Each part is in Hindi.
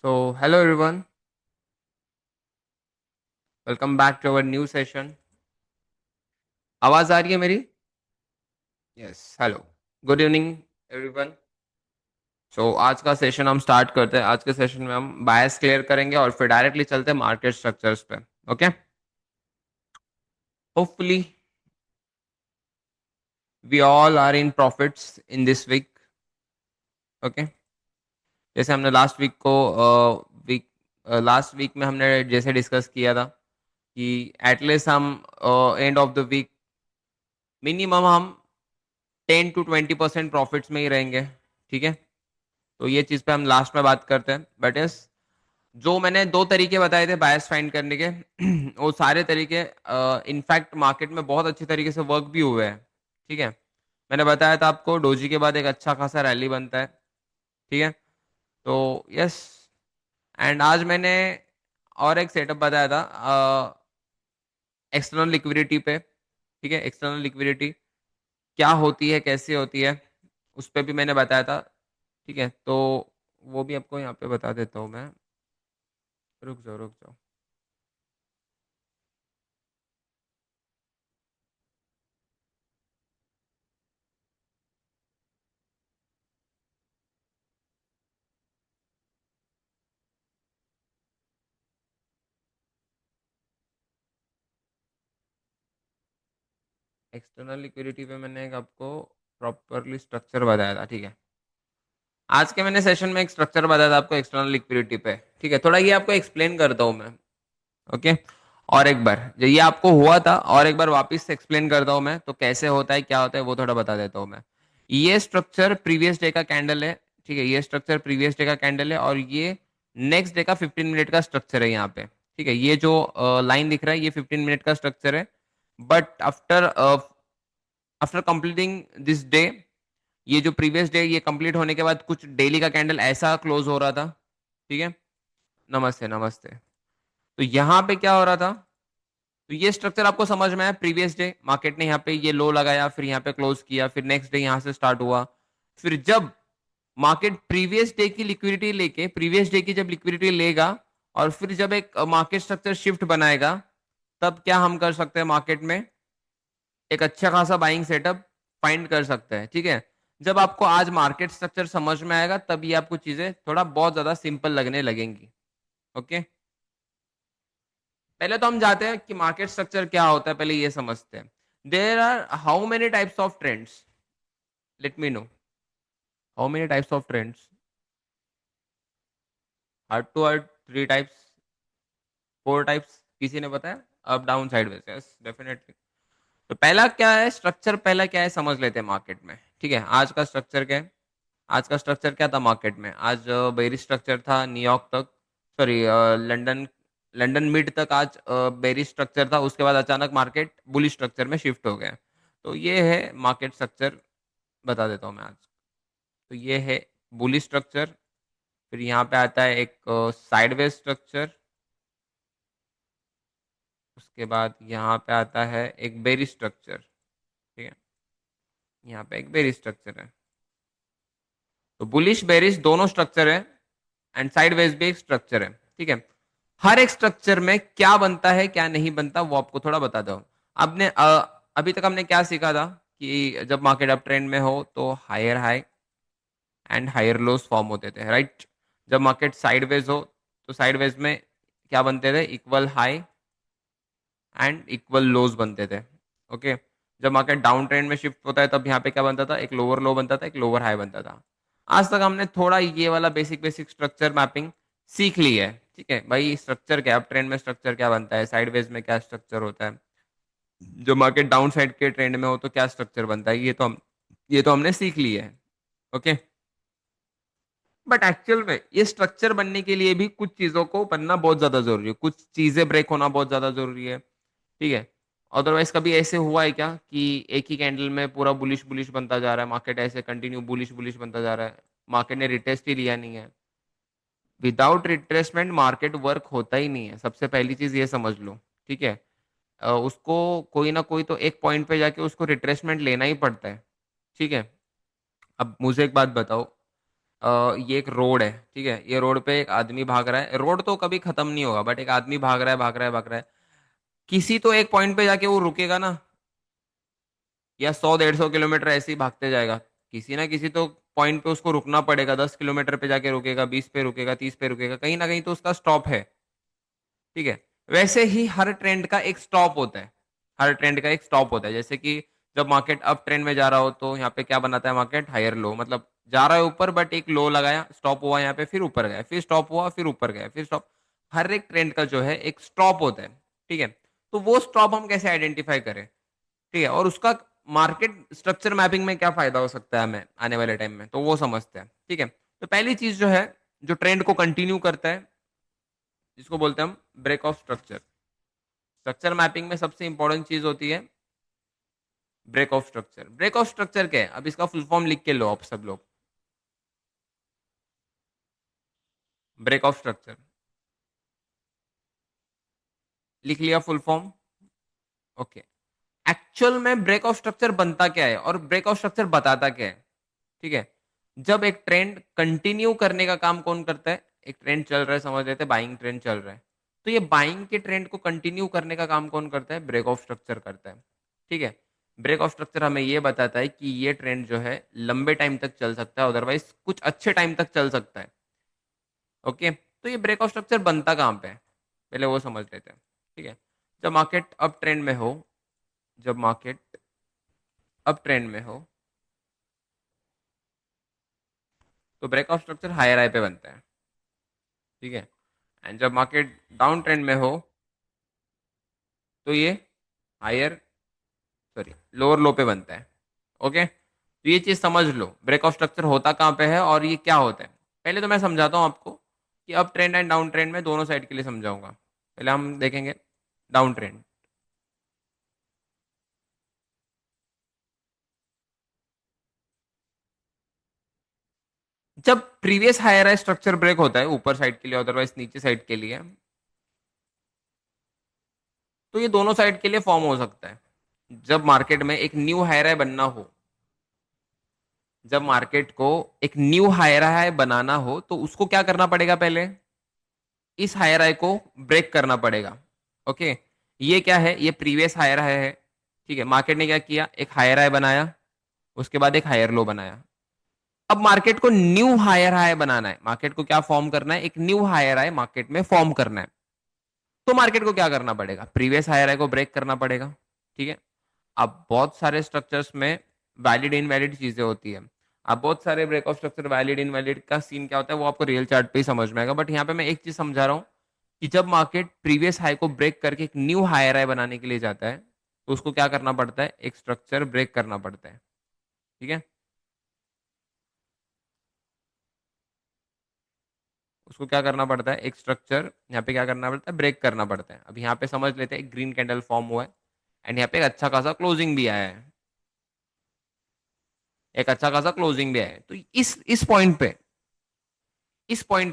Hello everyone, welcome back to our new session. आवाज आ रही है मेरी? Yes, hello, good evening everyone. आज का सेशन हम स्टार्ट करते हैं. आज के सेशन में हम बायस क्लियर करेंगे और फिर डायरेक्टली चलते हैं मार्केट स्ट्रक्चर्स पे. Okay, hopefully we all are in profits in this week. Okay, जैसे हमने वीक लास्ट वीक में हमने जैसे डिस्कस किया था कि एटलीस्ट हम end of the week minimum हम 10 to 20% प्रॉफिट्स में ही रहेंगे. ठीक है, तो ये चीज़ पे हम लास्ट में बात करते हैं. बट यस, जो मैंने दो तरीके बताए थे बायस फाइंड करने के वो सारे तरीके इनफैक्ट मार्केट में बहुत अच्छी तरीके से वर्क भी हुए हैं. ठीक है, मैंने बताया था आपको डोजी के बाद एक अच्छा खासा रैली बनता है. ठीक है, तो यस, एंड आज मैंने और एक सेटअप बताया था एक्सटर्नल लिक्विडिटी पे. ठीक है, एक्सटर्नल लिक्विडिटी क्या होती है, कैसे होती है, उस पर भी मैंने बताया था. ठीक है, तो वो भी आपको यहाँ पे बता देता हूँ मैं. रुक जाओ रुक जाओ. एक्सटर्नल लिक्विडिटी पे मैंने एक आपको प्रॉपरली स्ट्रक्चर बताया था. ठीक है, आज के मैंने सेशन में एक स्ट्रक्चर बताया था आपको एक्सटर्नल लिक्विडिटी पे. ठीक है, थोड़ा ये आपको एक्सप्लेन करता हूँ मैं. ओके, और एक बार जो ये आपको हुआ था और एक बार वापस से एक्सप्लेन करता हूँ मैं, तो कैसे होता है क्या होता है वो थोड़ा बता देता हूँ मैं. ये स्ट्रक्चर प्रीवियस डे का कैंडल है. ठीक है, ये स्ट्रक्चर प्रीवियस डे का कैंडल है और ये नेक्स्ट डे का 15 मिनट का स्ट्रक्चर है यहाँ पे. ठीक है, ये जो लाइन दिख रहा है ये 15 मिनट का स्ट्रक्चर है. But after after completing this day, ये जो प्रीवियस डे ये कंप्लीट होने के बाद कुछ डेली का कैंडल ऐसा क्लोज हो रहा था. ठीक है, नमस्ते नमस्ते. तो यहाँ पे क्या हो रहा था, तो ये स्ट्रक्चर आपको समझ में आया. प्रीवियस डे मार्केट ने यहाँ पे ये लो लगाया, फिर यहाँ पे क्लोज किया, फिर नेक्स्ट डे यहाँ से स्टार्ट हुआ. फिर जब मार्केट प्रीवियस डे की लिक्विडिटी लेके प्रीवियस डे की जब लिक्विडिटी लेगा और फिर जब एक मार्केट स्ट्रक्चर शिफ्ट बनाएगा, तब क्या हम कर सकते हैं मार्केट में एक अच्छा खासा बाइंग सेटअप फाइंड कर सकते हैं. ठीक है, जब आपको आज मार्केट स्ट्रक्चर समझ में आएगा तब ये आपको चीजें थोड़ा बहुत ज्यादा सिंपल लगने लगेंगी. ओके, पहले तो हम जाते हैं कि मार्केट स्ट्रक्चर क्या होता है, पहले ये समझते हैं. There are how many types of trends? Let me know how many types of trends. Heart to heart 3 types, 4 types, किसी ने बताया? Up down sideways, yes definitely. तो पहला क्या है स्ट्रक्चर, पहला क्या है समझ लेते हैं मार्केट में. ठीक है, आज का स्ट्रक्चर क्या है? आज का स्ट्रक्चर क्या था मार्केट में? आज बेरिश स्ट्रक्चर था न्यूयॉर्क तक, सॉरी लंदन, लंदन मिड तक आज बेरिश स्ट्रक्चर था. उसके बाद अचानक मार्केट बुलिश स्ट्रक्चर में शिफ्ट हो गया. तो ये है मार्केट स्ट्रक्चर, बता देता हूँ मैं आज. तो ये है बुलिश स्ट्रक्चर, फिर यहाँ पे आता है एक साइडवेज स्ट्रक्चर, उसके बाद यहाँ पे आता है एक बेरिश स्ट्रक्चर. ठीक है, यहाँ पे एक बेरिश स्ट्रक्चर है. तो बुलिश बेरिश दोनों स्ट्रक्चर है एंड साइडवेज भी एक स्ट्रक्चर है. ठीक है, हर एक स्ट्रक्चर में क्या बनता है क्या नहीं बनता वो आपको थोड़ा बता दो. आपने अभी तक हमने क्या सीखा था कि जब मार्केट अप ट्रेंड में हो तो higher high and higher lows form होते थे, राइट? जब मार्केट साइडवेज हो तो साइडवेज में क्या बनते थे? इक्वल हाई एंड इक्वल लोज बनते थे. ओके, जब मार्केट डाउन ट्रेंड में शिफ्ट होता है तब यहाँ पे क्या बनता था? एक लोअर लो बनता था, एक लोअर हाई बनता था. आज तक हमने थोड़ा ये वाला बेसिक बेसिक स्ट्रक्चर मैपिंग सीख ली है. ठीक है भाई, स्ट्रक्चर क्या, अप ट्रेंड में स्ट्रक्चर क्या बनता है, साइडवेज में क्या स्ट्रक्चर होता है, जो मार्केट डाउन साइड के ट्रेंड में हो तो क्या स्ट्रक्चर बनता है, ये तो हमने सीख ली है. ओके, बट एक्चुअल में ये स्ट्रक्चर बनने के लिए भी कुछ चीजों को बनना बहुत ज्यादा जरूरी है, कुछ चीजें ब्रेक होना बहुत ज्यादा जरूरी है. ठीक है, अदरवाइज कभी ऐसे हुआ है क्या कि एक ही कैंडल में पूरा बुलिश बुलिश बनता जा रहा है, मार्केट ऐसे कंटिन्यू बुलिश बुलिश बनता जा रहा है, मार्केट ने रिटेस्ट ही लिया नहीं है? विदाउट रिट्रेसमेंट मार्केट वर्क होता ही नहीं है, सबसे पहली चीज ये समझ लो. ठीक है, उसको कोई ना कोई तो एक पॉइंट पे जाके उसको रिट्रेसमेंट लेना ही पड़ता है. ठीक है, अब मुझे एक बात बताओ, ये एक रोड है, ठीक है, ये रोड पे एक आदमी भाग रहा है, रोड तो कभी खत्म नहीं होगा, बट एक आदमी भाग रहा है भाग रहा है भाग रहा है, किसी तो एक पॉइंट पे जाके वो रुकेगा ना, या 100 150 किलोमीटर ऐसे ही भागते जाएगा, किसी ना किसी तो पॉइंट पे उसको रुकना पड़ेगा, 10 किलोमीटर पे जाके रुकेगा, 20 पे रुकेगा, 30 पे रुकेगा, कहीं ना कहीं तो उसका स्टॉप है। ठीक है, वैसे ही हर ट्रेंड का एक स्टॉप होता है, हर ट्रेंड का एक स्टॉप होता है, जैसे कि जब मार्केट अप ट्रेंड में जा रहा हो तो यहाँ पे क्या बनाता है मार्केट, हायर लो, मतलब जा रहा है ऊपर बट एक लो लगाया, स्टॉप हुआ यहाँ पे, फिर ऊपर गया, फिर स्टॉप हुआ, फिर ऊपर गया, फिर स्टॉप। हर एक ट्रेंड का जो है एक स्टॉप होता है। ठीक है, तो वो स्टॉप हम कैसे आइडेंटिफाई करें, ठीक है, और उसका मार्केट स्ट्रक्चर मैपिंग में क्या फायदा हो सकता है हमें आने वाले टाइम में, तो वो समझते हैं। ठीक है, तो पहली चीज जो है, जो ट्रेंड को कंटिन्यू करता है, जिसको बोलते हैं हम break of structure. Structure mapping में सबसे इंपॉर्टेंट चीज होती है break of structure. Break of structure क्या है, अब इसका फुल फॉर्म लिख के लो आप सब लोग। ब्रेक ऑफ स्ट्रक्चर लिख लिया फुल फॉर्म। ओके, एक्चुअल में ब्रेक ऑफ स्ट्रक्चर बनता क्या है और ब्रेक ऑफ स्ट्रक्चर बताता क्या है। ठीक है, जब एक ट्रेंड कंटिन्यू करने का काम कौन करता है, एक ट्रेंड चल रहा है, समझ लेते हैं बाइंग ट्रेंड चल रहा है, तो ये बाइंग के ट्रेंड को कंटिन्यू करने का काम कौन करता है, ब्रेक ऑफ स्ट्रक्चर करता है। ठीक है, ब्रेक ऑफ स्ट्रक्चर हमें ये बताता है कि ये ट्रेंड जो है लंबे टाइम तक चल सकता है, अदरवाइज कुछ अच्छे टाइम तक चल सकता है। ओके, तो ये ब्रेक ऑफ स्ट्रक्चर बनता कहाँ पे है, पहले वो समझ लेते हैं। ठीक है, जब मार्केट अप ट्रेंड में हो, जब मार्केट अप ट्रेंड में हो तो break of structure higher high पे बनता है। ठीक है, एंड जब मार्केट डाउन ट्रेंड में हो तो ये हायर, सॉरी, लोअर लो पे बनता है। ओके, तो ये चीज समझ लो ब्रेक ऑफ स्ट्रक्चर होता कहाँ पे है और ये क्या होता है। पहले तो मैं समझाता हूँ आपको कि up trend and down trend में दोनों साइड के लिए समझाऊंगा। पहले हम देखेंगे डाउन ट्रेंड। जब previous higher high structure break होता है ऊपर साइड के लिए, अदरवाइज नीचे साइड के लिए, तो ये दोनों साइड के लिए फॉर्म हो सकता है। जब मार्केट में एक न्यू हायर हाई बनना हो, जब मार्केट को एक न्यू हायर हाई बनाना हो तो उसको क्या करना पड़ेगा, पहले इस हायर हाई को ब्रेक करना पड़ेगा। ओके, ये क्या है, ये प्रीवियस हायर हाई है। ठीक है, मार्केट ने क्या किया, एक हायर हाई बनाया, उसके बाद एक हायर लो बनाया। अब मार्केट को न्यू हायर हाई बनाना है, मार्केट को क्या फॉर्म करना है, एक न्यू हायर हाई मार्केट में फॉर्म करना है। तो मार्केट को क्या करना पड़ेगा, प्रीवियस हायर हाई को ब्रेक करना पड़ेगा। ठीक है, अब बहुत सारे स्ट्रक्चर्स में वैलिड इनवैलिड चीजें होती है। अब बहुत सारे break of structure valid invalid का सीन क्या होता है वो आपको रियल चार्ट पे ही समझ में आएगा, बट यहाँ पे मैं एक चीज समझा रहा हूँ कि जब मार्केट प्रीवियस हाई को ब्रेक करके एक न्यू हायर हाई बनाने के लिए जाता है तो उसको क्या करना पड़ता है, एक स्ट्रक्चर ब्रेक करना पड़ता है। ठीक है, उसको क्या करना पड़ता है, एक स्ट्रक्चर यहाँ पे क्या करना पड़ता है, ब्रेक करना पड़ता है। अब यहाँ पे समझ लेते हैं एक ग्रीन कैंडल फॉर्म हुआ है एंड यहाँ पे एक अच्छा खासा क्लोजिंग भी आया है, एक अच्छा खासा क्लोजिंग भी आया है। तो इस पॉइंट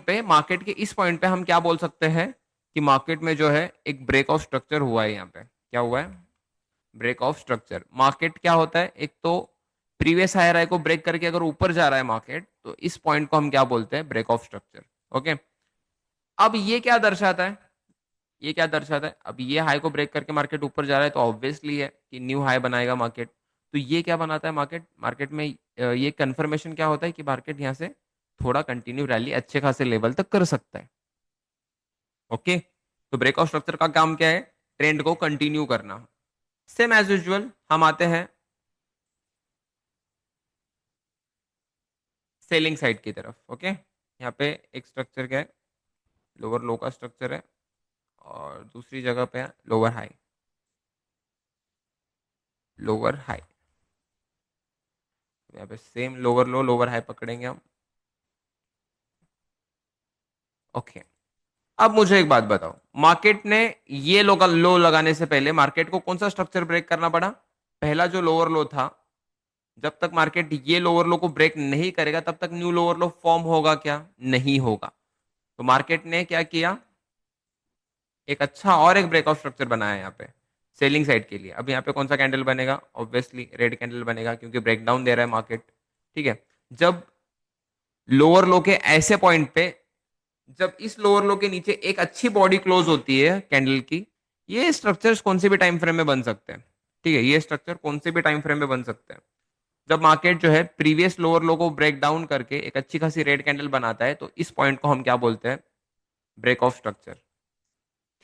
पे मार्केट के इस पॉइंट पे हम क्या बोल सकते हैं कि मार्केट में जो है एक ब्रेक ऑफ स्ट्रक्चर हुआ है। यहाँ पे क्या हुआ है, ब्रेक ऑफ स्ट्रक्चर। मार्केट क्या होता है, एक तो प्रीवियस हायर हाई को ब्रेक करके अगर ऊपर जा रहा है मार्केट तो इस पॉइंट को हम क्या बोलते हैं, ब्रेक ऑफ स्ट्रक्चर। ओके, अब ये क्या दर्शाता है, ये क्या दर्शाता है, अब ये हाई को ब्रेक करके मार्केट ऊपर जा रहा है तो ऑब्वियसली है कि न्यू हाई बनाएगा मार्केट। तो ये क्या बनाता है, मार्केट मार्केट में ये कंफर्मेशन क्या होता है कि मार्केट यहाँ से थोड़ा कंटिन्यू रैली अच्छे खासे लेवल तक कर सकता है। ओके, तो ब्रेक ऑफ स्ट्रक्चर का काम क्या है, ट्रेंड को कंटिन्यू करना। सेम एज यूजुअल हम आते हैं सेलिंग साइड की तरफ। ओके, यहाँ पे एक स्ट्रक्चर क्या है, लोअर लो का स्ट्रक्चर है, और दूसरी जगह पे है लोअर हाई, लोअर हाई। यहाँ पे सेम लोअर लो लोअर हाई पकड़ेंगे हम। ओके, अब मुझे एक बात बताओ, मार्केट ने ये लो लगाने से पहले मार्केट को कौन सा स्ट्रक्चर ब्रेक करना पड़ा, पहला जो लोअर लो था। जब तक मार्केट ये लोअर लो को ब्रेक नहीं करेगा तब तक न्यू लोअर लो फॉर्म होगा क्या, नहीं होगा। तो मार्केट ने क्या किया, एक अच्छा और एक ब्रेकआउट स्ट्रक्चर बनाया है यहाँ पे सेलिंग साइड के लिए। अब यहाँ पे कौन सा कैंडल बनेगा, ऑब्वियसली रेड कैंडल बनेगा क्योंकि ब्रेकडाउन दे रहा है मार्केट। ठीक है, जब लोअर लो के ऐसे पॉइंट पे, जब इस लोअर लो के नीचे एक अच्छी बॉडी क्लोज होती है कैंडल की, ये स्ट्रक्चर्स कौन से भी टाइम फ्रेम में बन सकते हैं। ठीक है, ये स्ट्रक्चर कौन से भी टाइम फ्रेम में बन सकते हैं। जब मार्केट जो है प्रीवियस लोअर लो को ब्रेक डाउन करके एक अच्छी खासी रेड कैंडल बनाता है, तो इस पॉइंट को हम क्या बोलते हैं, ब्रेक ऑफ स्ट्रक्चर।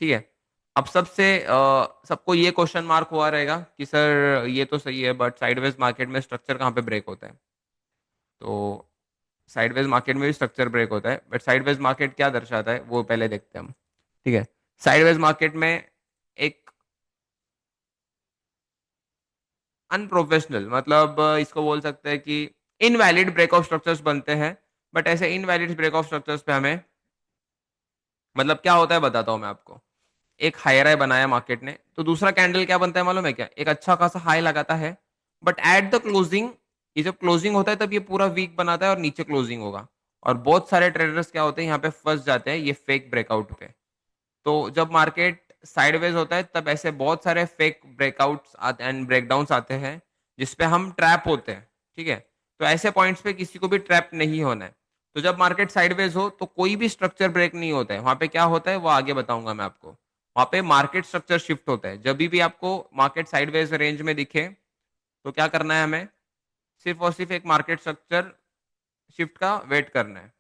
ठीक है। अब सबको ये क्वेश्चन मार्क हुआ रहेगा कि सर ये तो सही है, बट साइडवेज मार्केट में स्ट्रक्चर कहाँ पे ब्रेक होता है। तो साइडवेज मार्केट में भी स्ट्रक्चर ब्रेक होता है, बट साइडवेज मार्केट क्या दर्शाता है वो पहले देखते हैं हम। ठीक है। साइडवेज मार्केट में एक अनप्रोफेशनल, मतलब इसको बोल सकते हैं कि इनवैलिड ब्रेक ऑफ स्ट्रक्चर्स बनते हैं। बट ऐसे इनवैलिड ब्रेक ऑफ स्ट्रक्चर्स पे हमें, मतलब क्या होता है बताता हूँ मैं आपको। एक हायर हाई बनाया मार्केट ने, तो दूसरा कैंडल क्या बनता है मालूम है क्या, एक अच्छा खासा हाई लगाता है, बट एट द क्लोजिंग, ये जब क्लोजिंग होता है तब ये पूरा वीक बनाता है और नीचे क्लोजिंग होगा। और बहुत सारे ट्रेडर्स क्या होते हैं यहाँ पे फंस जाते हैं ये फेक ब्रेकआउट पे। तो जब मार्केट साइडवेज होता है तब ऐसे बहुत सारे फेक ब्रेकआउट्स आते एंड ब्रेकडाउन्स आते हैं, जिसपे हम ट्रैप होते हैं। ठीक है। तो ऐसे पॉइंट्स पे किसी को भी ट्रैप नहीं होना है। तो जब मार्केट साइडवेज हो तो कोई भी स्ट्रक्चर ब्रेक नहीं होता है, वहां पे क्या होता है वो आगे बताऊंगा मैं आपको। वहां पे मार्केट स्ट्रक्चर शिफ्ट होता है। जब भी आपको मार्केट साइडवेज रेंज में दिखे, तो क्या करना है हमें, सिर्फ और सिर्फ एक मार्केट स्ट्रक्चर शिफ्ट का वेट करना है।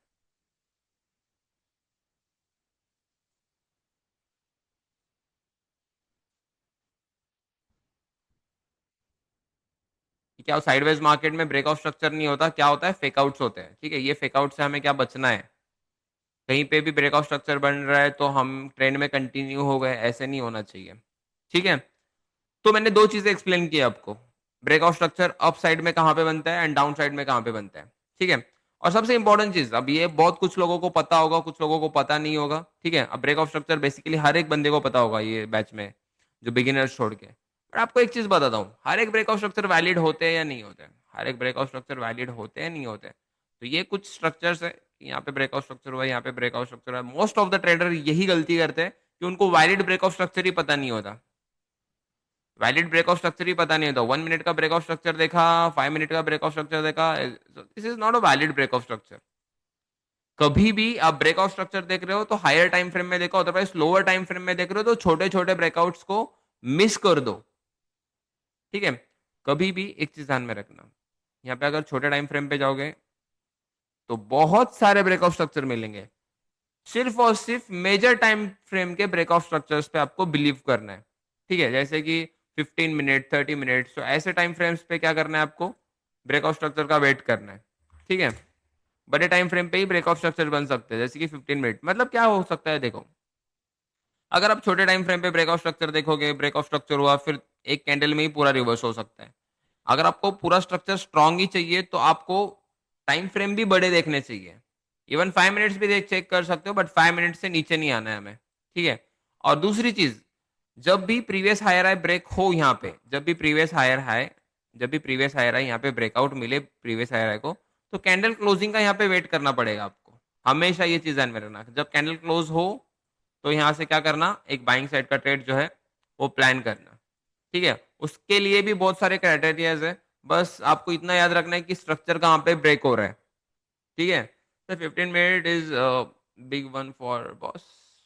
कि क्या साइडवेज मार्केट में ब्रेकआउट स्ट्रक्चर नहीं होता, क्या होता है, फेकआउट्स होते हैं। ठीक है, ये फेकआउट से हमें क्या बचना है। कहीं पे भी ब्रेकआउट स्ट्रक्चर बन रहा है तो हम ट्रेंड में कंटिन्यू हो गए, ऐसे नहीं होना चाहिए। ठीक है। तो मैंने दो चीजें एक्सप्लेन की आपको, ब्रेकआउट स्ट्रक्चर अप साइड में कहाँ पे बनता है एंड डाउन साइड में कहाँ पे बनता है। ठीक है। और सबसे इंपॉर्टेंट चीज, अब ये बहुत कुछ लोगों को पता होगा, कुछ लोगों को पता नहीं होगा। ठीक है। अब ब्रेकआउट स्ट्रक्चर बेसिकली हर एक बंदे को पता होगा ये बैच में, जो बिगिनर्स छोड़ के। पर आपको एक चीज बताता हूँ, हर एक ब्रेकआउट स्ट्रक्चर वैलिड होते हैं या नहीं होते, हर एक ब्रेकआउट स्ट्रक्चर वैलिड होते हैं नहीं होते। तो ये कुछ स्ट्रक्चर्स है कि यहाँ पे ब्रेकआउट स्ट्रक्चर हुआ, यहाँ पे ब्रेकआउट स्ट्रक्चर हुआ। मोस्ट ऑफ द ट्रेडर यही गलती करते हैं कि उनको वैलिड ब्रेकआउट स्ट्रक्चर ही पता नहीं होता। वैलिड ब्रेकआउट स्ट्रक्चर ही पता नहीं होता। 1 मिनट का ब्रेकआउट स्ट्रक्चर देखा, 5 मिनट का ब्रेकआउट स्ट्रक्चर देखा, this is not a valid breakout structure. कभी भी आप ब्रेकआउट स्ट्रक्चर देख रहे हो तो हायर टाइम फ्रेम में देखो, अदरवाइज लोअर टाइम फ्रेम में देख रहे हो तो छोटे छोटे ब्रेकआउट्स को मिस कर दो। ठीक है। कभी भी एक चीज ध्यान में रखना, यहाँ पे अगर छोटे टाइम फ्रेम पे जाओगे तो बहुत सारे ब्रेकआउट स्ट्रक्चर मिलेंगे। सिर्फ और सिर्फ मेजर टाइम फ्रेम के ब्रेकआउट स्ट्रक्चर्स पे आपको बिलीव करना है। ठीक है, जैसे कि 15 मिनट, 30 मिनट, तो ऐसे टाइम फ्रेम्स पे क्या करना है आपको, ब्रेकआउट स्ट्रक्चर का वेट करना है। ठीक है। बड़े टाइम फ्रेम पे ही ब्रेकआउट स्ट्रक्चर बन सकते हैं, जैसे कि 15 मिनट। मतलब क्या हो सकता है देखो, अगर आप छोटे टाइम फ्रेम पे ब्रेकआउट स्ट्रक्चर देखोगे, ब्रेकआउट स्ट्रक्चर हुआ, फिर एक कैंडल में ही पूरा रिवर्स हो सकता है। अगर आपको पूरा स्ट्रक्चर स्ट्रांग ही चाहिए तो आपको टाइम फ्रेम भी बड़े देखने चाहिए। इवन 5 मिनट्स भी देख चेक कर सकते हो, बट 5 मिनट से नीचे नहीं आना है हमें। ठीक है। और दूसरी चीज, जब भी प्रीवियस हायर हाई ब्रेक हो यहाँ पे, जब भी प्रीवियस हायर हाई यहाँ पे ब्रेकआउट मिले प्रीवियस हायर हाई को, तो कैंडल क्लोजिंग का यहाँ पे वेट करना पड़ेगा आपको। हमेशा ये चीज ध्यान में रखना, जब कैंडल क्लोज हो तो यहाँ से क्या करना, एक बाइंग साइड का ट्रेड जो है वो प्लान करना। ठीक है। उसके लिए भी बहुत सारे क्राइटेरियाज है, बस आपको इतना याद रखना है कि स्ट्रक्चर कहाँ पे ब्रेक हो रहा है। ठीक है। तो 15 minute is big one for boss.